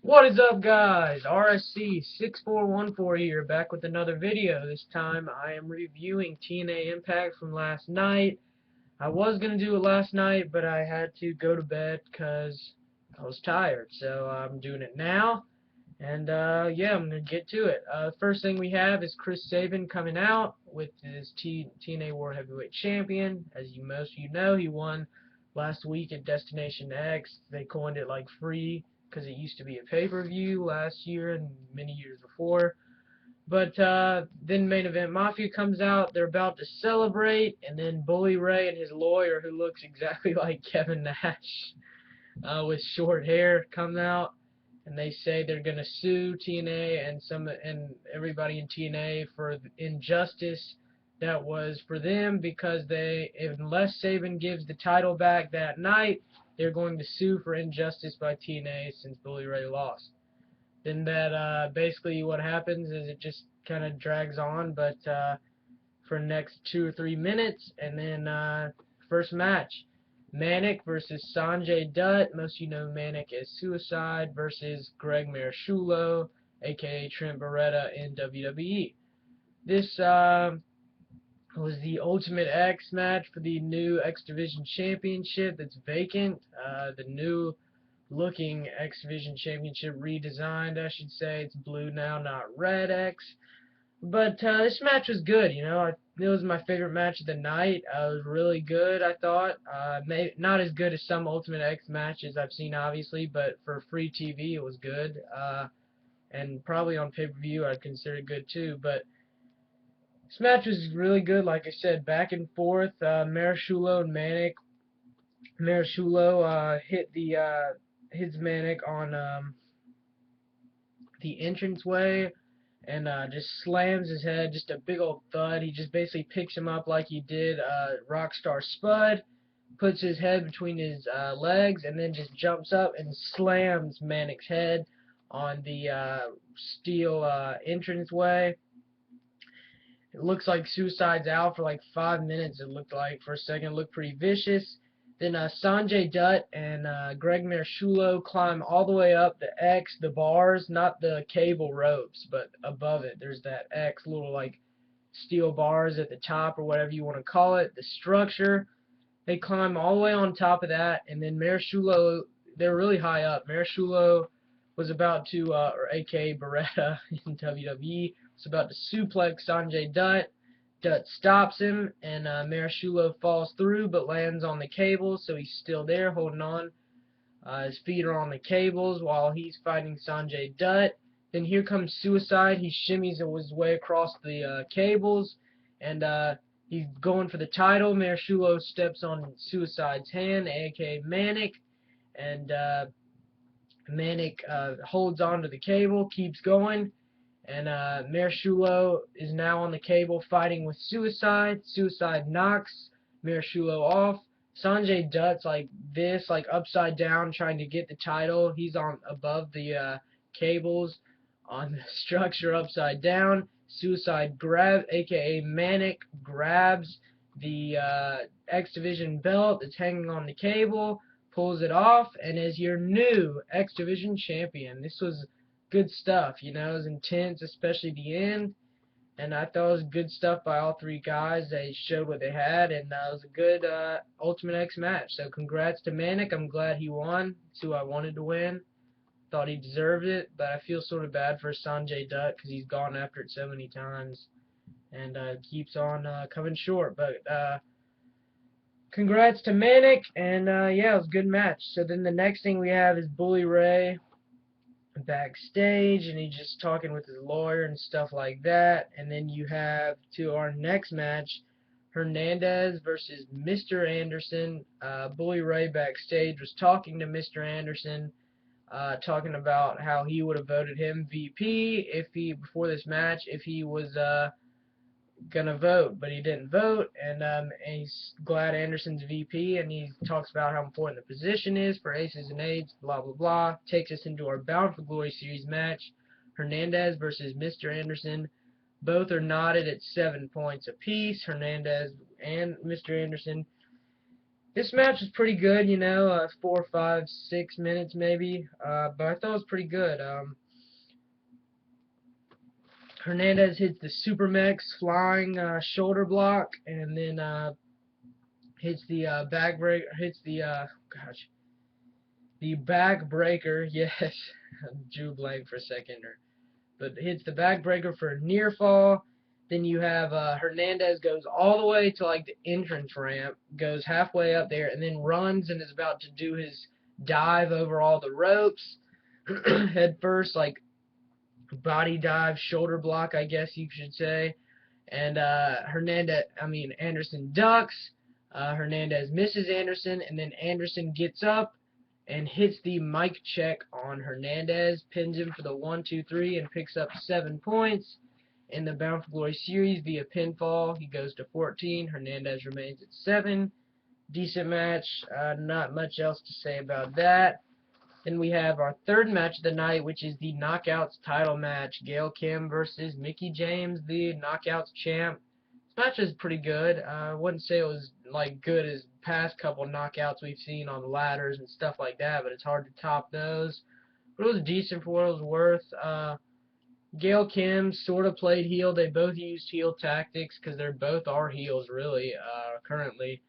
What is up, guys? RSC6414 here, back with another video. This time I am reviewing TNA Impact from last night. I was going to do it last night, but I had to go to bed because I was tired. So I'm doing it now. And yeah, I'm going to get to it. First thing we have is Chris Sabin coming out with his TNA World Heavyweight Champion. As most of you know, he won last week at Destination X. They coined it like free because it used to be a pay-per-view last year and many years before. But then Main Event Mafia comes out. They're about to celebrate, and then Bully Ray and his lawyer, who looks exactly like Kevin Nash with short hair, come out, and they say they're going to sue TNA and everybody in TNA for injustice that was for them, because unless Sabin gives the title back that night, they're going to sue for injustice by TNA since Bully Ray lost. Then that basically what happens is it just kind of drags on, but for the next 2 or 3 minutes, and then first match, Manic versus Sanjay Dutt. Most of you know Manic as Suicide versus Greg Marashulo, aka Trent Beretta in WWE. This was the Ultimate X match for the new X Division Championship that's vacant. The new looking X Division Championship redesigned, I should say. It's blue now, not red X. But this match was good, you know. It was my favorite match of the night. It was really good, I thought. Not as good as some Ultimate X matches I've seen, obviously, but for free TV, it was good. And probably on pay-per-view, I'd consider it good too. But this match was really good, like I said, back and forth. Marashulo and Manic. Marashulo hits Manic on the entranceway, and just slams his head, just a big old thud. He just basically picks him up like he did Rockstar Spud, puts his head between his legs, and then just jumps up and slams Manic's head on the steel entranceway. It looks like Suicide's out for like 5 minutes, it looked like. For a second, it looked pretty vicious. Then Sanjay Dutt and Greg Marashulo climb all the way up the bars, not the cable ropes, but above it. There's that X, little like steel bars at the top, or whatever you want to call it, the structure. They climb all the way on top of that, and then Marashulo, they're really high up. Marashulo was about to, or aka Beretta in WWE, was about to suplex Sanjay Dutt. Dutt stops him, and Marashulo falls through but lands on the cables, so he's still there holding on. His feet are on the cables while he's fighting Sanjay Dutt. Then here comes Suicide. He shimmies his way across the cables, and he's going for the title. Marashulo steps on Suicide's hand, aka Manic, and Manic holds onto the cable, keeps going, and Marashulo is now on the cable fighting with Suicide. Suicide knocks Marashulo off. Sanjay Dutt's like this, like upside down, trying to get the title. He's on above the cables on the structure upside down. Suicide aka Manic, grabs the X Division belt that's hanging on the cable, pulls it off, and is your new X Division champion. This was good stuff, you know. It was intense, especially the end, and I thought it was good stuff by all three guys. They showed what they had, and it was a good Ultimate X match. So congrats to Manic. I'm glad he won. It's who I wanted to win. Thought he deserved it, but I feel sort of bad for Sanjay Dutt because he's gone after it so many times and keeps on coming short. But congrats to Manic, and yeah, it was a good match. So then the next thing we have is Bully Ray backstage, and he's just talking with his lawyer and stuff like that. And then you have, to our next match, Hernandez versus Mr. Anderson. Bully Ray backstage was talking to Mr. Anderson, talking about how he would have voted him VP before this match if he was gonna vote, but he didn't vote, and he's glad Anderson's VP, and he talks about how important the position is for aces and eights, blah blah blah. Takes us into our Bound for Glory series match, Hernandez versus Mr. Anderson. Both are knotted at 7 points apiece, Hernandez and Mr. Anderson. This match was pretty good, 4, 5, 6 minutes maybe, but I thought it was pretty good. Hernandez hits the Supermex flying shoulder block, and then hits the back break, hits the the back breaker. Yes, drew blank for a second, but hits the back breaker for a near fall. Then you have Hernandez goes all the way to like the entrance ramp, goes halfway up there, and then runs and is about to do his dive over all the ropes, head first, like body dive, shoulder block, I guess you should say. And Anderson ducks. Hernandez misses Anderson, and then Anderson gets up and hits the mic check on Hernandez, pins him for the 1-2-3, and picks up 7 points in the Bound for Glory series via pinfall. He goes to 14. Hernandez remains at 7. Decent match. Not much else to say about that. Then we have our third match of the night, which is the Knockouts title match. Gail Kim versus Mickie James, the Knockouts champ. This match is pretty good. I wouldn't say it was like good as past couple knockouts we've seen on the ladders and stuff like that, but it's hard to top those. But it was decent for what it was worth. Gail Kim sort of played heel. They both used heel tactics because they're both are heels really currently.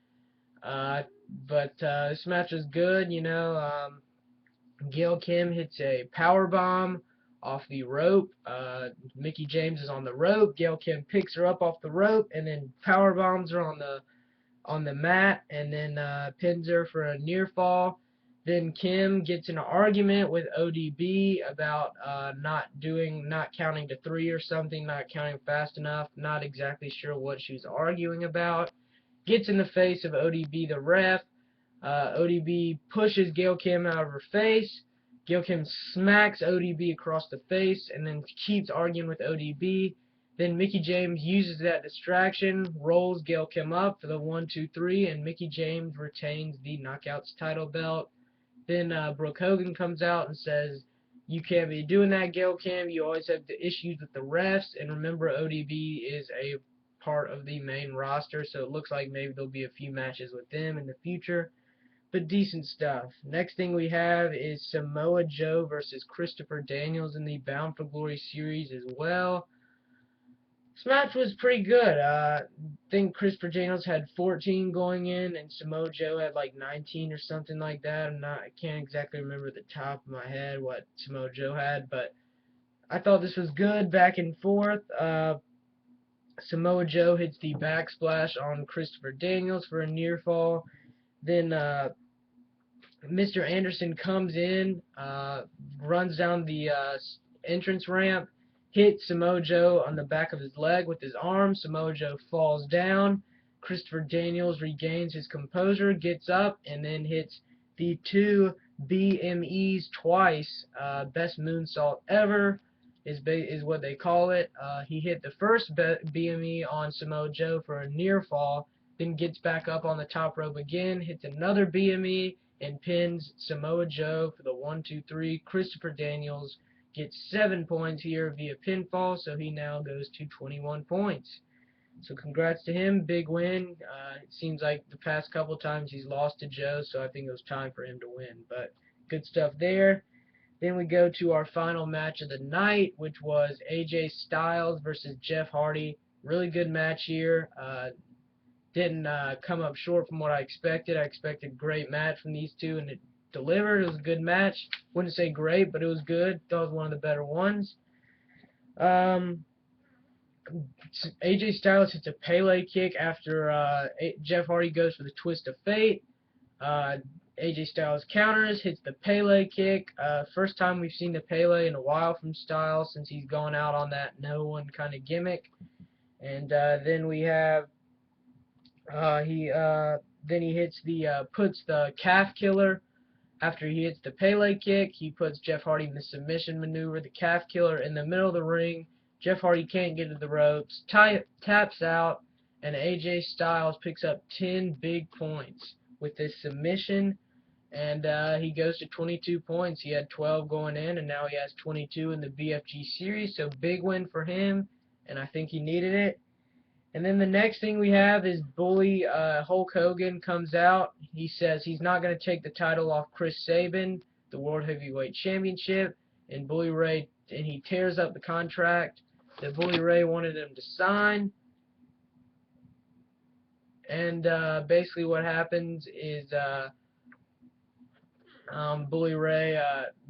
But this match was good. Gail Kim hits a power bomb off the rope. Mickie James is on the rope. Gail Kim picks her up off the rope and then power bombs her on the mat and then pins her for a near fall. Then Kim gets in an argument with ODB about not counting to 3 or something, not counting fast enough. Not exactly sure what she was arguing about. Gets in the face of ODB, the ref. ODB pushes Gail Kim out of her face. Gail Kim smacks ODB across the face and then keeps arguing with ODB. Then Mickie James uses that distraction, rolls Gail Kim up for the 1-2-3, and Mickie James retains the Knockouts title belt. Then Brooke Hogan comes out and says, "You can't be doing that, Gail Kim. You always have the issues with the refs, and remember ODB is a part of the main roster, so it looks like maybe there'll be a few matches with them in the future." But decent stuff. Next thing we have is Samoa Joe versus Christopher Daniels in the Bound for Glory series as well. This match was pretty good. I think Christopher Daniels had 14 going in, and Samoa Joe had like 19 or something like that. I can't exactly remember at the top of my head what Samoa Joe had, but I thought this was good, back and forth. Samoa Joe hits the backsplash on Christopher Daniels for a near fall. Then Mr. Anderson comes in, runs down the entrance ramp, hits Samoa Joe on the back of his leg with his arm. Samoa Joe falls down. Christopher Daniels regains his composure, gets up, and then hits the 2 BMEs twice. Best moonsault ever is what they call it. He hit the first BME on Samoa Joe for a near fall, then gets back up on the top rope again, hits another BME, and pins Samoa Joe for the 1-2-3. Christopher Daniels gets 7 points here via pinfall, so he now goes to 21 points. So congrats to him, big win. It seems like the past couple times he's lost to Joe, so I think it was time for him to win. But good stuff there. Then we go to our final match of the night, which was AJ Styles versus Jeff Hardy. Really good match here. Didn't come up short from what I expected. I expected a great match from these two, and it delivered. It was a good match. Wouldn't say great, but it was good. Thought it was one of the better ones. AJ Styles hits a Pele kick after Jeff Hardy goes for the twist of fate. AJ Styles counters, hits the Pele kick. First time we've seen the Pele in a while from Styles since he's gone out on that no one kind of gimmick. And then we have then he hits the puts the calf killer. After he hits the Pele kick, he puts Jeff Hardy in the submission maneuver, the calf killer, in the middle of the ring. Jeff Hardy can't get to the ropes, taps out, and AJ Styles picks up 10 big points with this submission, and he goes to 22 points. He had 12 going in, and now he has 22 in the BFG series, so big win for him, and I think he needed it. And then the next thing we have is Bully Hulk Hogan comes out. He says he's not going to take the title off Chris Sabin, the World Heavyweight Championship, and he tears up the contract that Bully Ray wanted him to sign. And basically what happens is Bully Ray,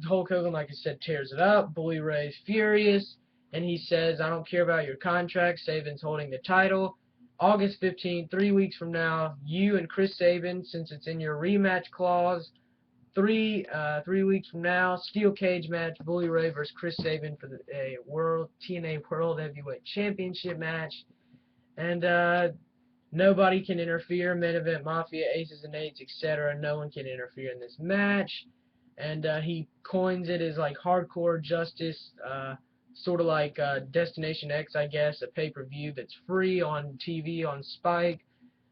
Hulk Hogan, like I said, tears it up. Bully Ray's furious, and he says, I don't care about your contract. Sabin's holding the title. August 15th, 3 weeks from now, you and Chris Sabin, since it's in your rematch clause, 3 weeks from now, steel cage match, Bully Ray versus Chris Sabin for the TNA World Heavyweight Championship match. And nobody can interfere. Main Event Mafia, Aces and Eights, etc. No one can interfere in this match. And he coins it as like hardcore justice, sort of like Destination X, I guess, a pay-per-view that's free on TV on Spike.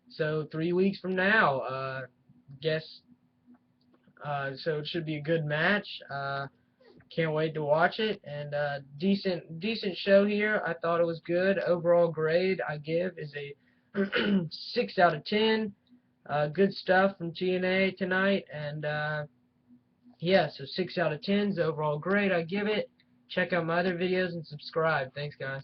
So 3 weeks from now, so it should be a good match. Can't wait to watch it. And decent show here. I thought it was good. Overall grade I give is a 6 out of 10. Good stuff from TNA tonight. And yeah, so 6 out of 10 is the overall grade I give it. Check out my other videos and subscribe. Thanks, guys.